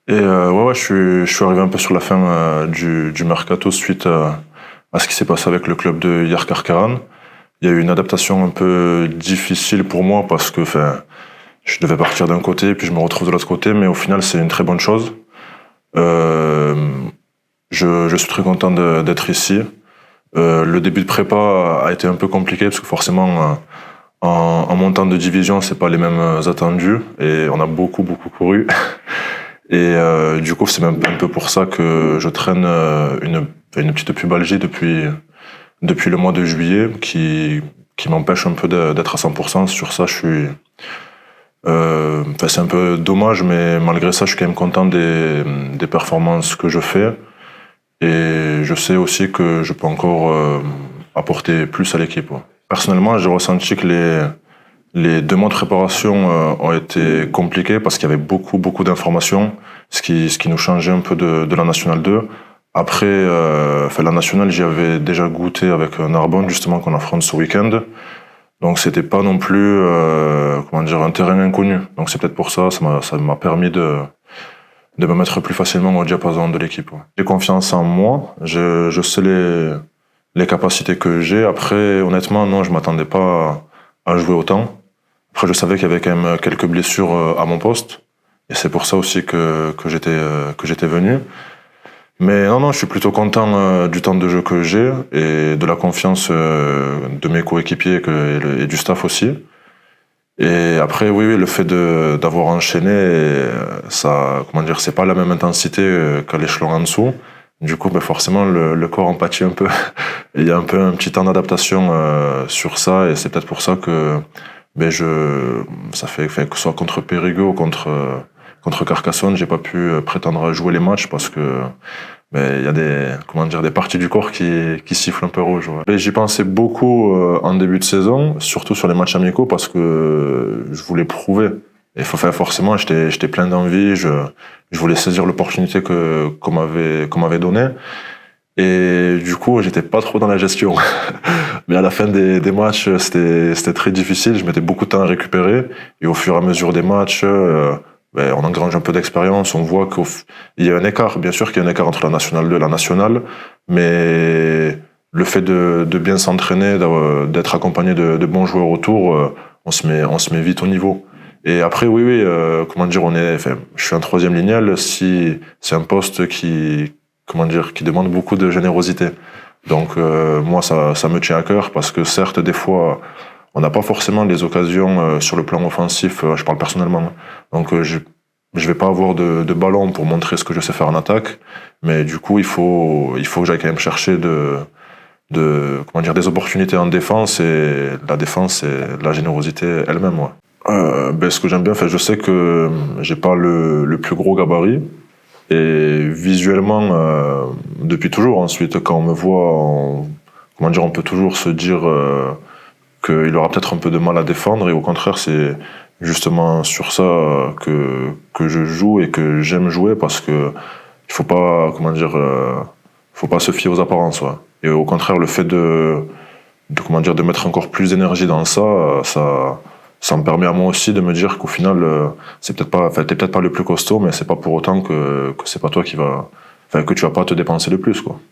Et ouais, je suis arrivé un peu sur la fin du mercato suite à ce qui s'est passé avec le club de Yerkar Karan. Il y a eu une adaptation un peu difficile pour moi parce que je devais partir d'un côté puis je me retrouve de l'autre côté, mais au final c'est une très bonne chose. Euh, je suis très content d'être ici. Le début de prépa a été un peu compliqué parce que forcément en montant de division c'est pas les mêmes attendus et on a beaucoup couru. Et du coup, c'est même un peu pour ça que je traîne une petite pubalgie depuis le mois de juillet qui m'empêche un peu d'être à 100%. Sur ça, c'est un peu dommage, mais malgré ça, je suis quand même content des performances que je fais. Et je sais aussi que je peux encore apporter plus à l'équipe. Ouais. Personnellement, j'ai ressenti que les 2 mois de préparation ont été compliqués parce qu'il y avait beaucoup d'informations, ce qui nous changeait un peu de la Nationale 2. Après, la Nationale, j'y avais déjà goûté avec Narbonne, justement, qu'on affronte ce week-end. Donc c'était pas non plus un terrain inconnu. Donc c'est peut-être pour ça, ça m'a permis de me mettre plus facilement au diapason de l'équipe. Ouais. J'ai confiance en moi, je sais les capacités que j'ai. Après, honnêtement, non, je m'attendais pas à jouer autant. Après, je savais qu'il y avait quand même quelques blessures à mon poste. Et c'est pour ça aussi que j'étais venu. Mais non, je suis plutôt content du temps de jeu que j'ai et de la confiance de mes coéquipiers et du staff aussi. Et après, oui, le fait d'avoir enchaîné, ça, c'est pas la même intensité qu'à l'échelon en dessous. Du coup, forcément, le corps en pâtit un peu. Et il y a un peu un petit temps d'adaptation sur ça, et c'est peut-être pour ça que ça fait que ce soit contre Périgueux ou contre Carcassonne, j'ai pas pu prétendre à jouer les matchs parce que il y a des parties du corps qui sifflent un peu rouge. Ouais. Mais j'y pensais beaucoup en début de saison, surtout sur les matchs amicaux parce que je voulais prouver. Et forcément, j'étais plein d'envie, je voulais saisir l'opportunité qu'on m'avait donnée. Et du coup, j'étais pas trop dans la gestion. Mais à la fin des matchs, c'était très difficile. Je mettais beaucoup de temps à récupérer. Et au fur et à mesure des matchs, on engrange un peu d'expérience. On voit qu'il y a un écart. Bien sûr qu'il y a un écart entre la nationale 2 et la nationale. Mais le fait de bien s'entraîner, d'être accompagné de bons joueurs autour, on se met vite au niveau. Et après, oui, je suis un troisième lignel. Si c'est un poste qui demande beaucoup de générosité. Donc moi, ça me tient à cœur parce que certes, des fois, on n'a pas forcément les occasions sur le plan offensif. Je parle personnellement. Hein. Donc je vais pas avoir de ballon pour montrer ce que je sais faire en attaque, mais du coup, il faut que j'aille quand même chercher des opportunités en défense et la défense et la générosité elle-même. Ouais. Ce que j'aime bien, je sais que j'ai pas le plus gros gabarit. Et visuellement, depuis toujours, ensuite, quand on me voit, on peut toujours se dire qu'il aura peut-être un peu de mal à défendre, et au contraire, c'est justement sur ça que je joue et que j'aime jouer, parce que il faut pas, faut pas se fier aux apparences. Ouais. Et au contraire, le fait de mettre encore plus d'énergie dans ça me permet à moi aussi de me dire qu'au final, t'es peut-être pas le plus costaud, mais c'est pas pour autant que c'est pas toi que tu vas pas te dépenser le plus, quoi.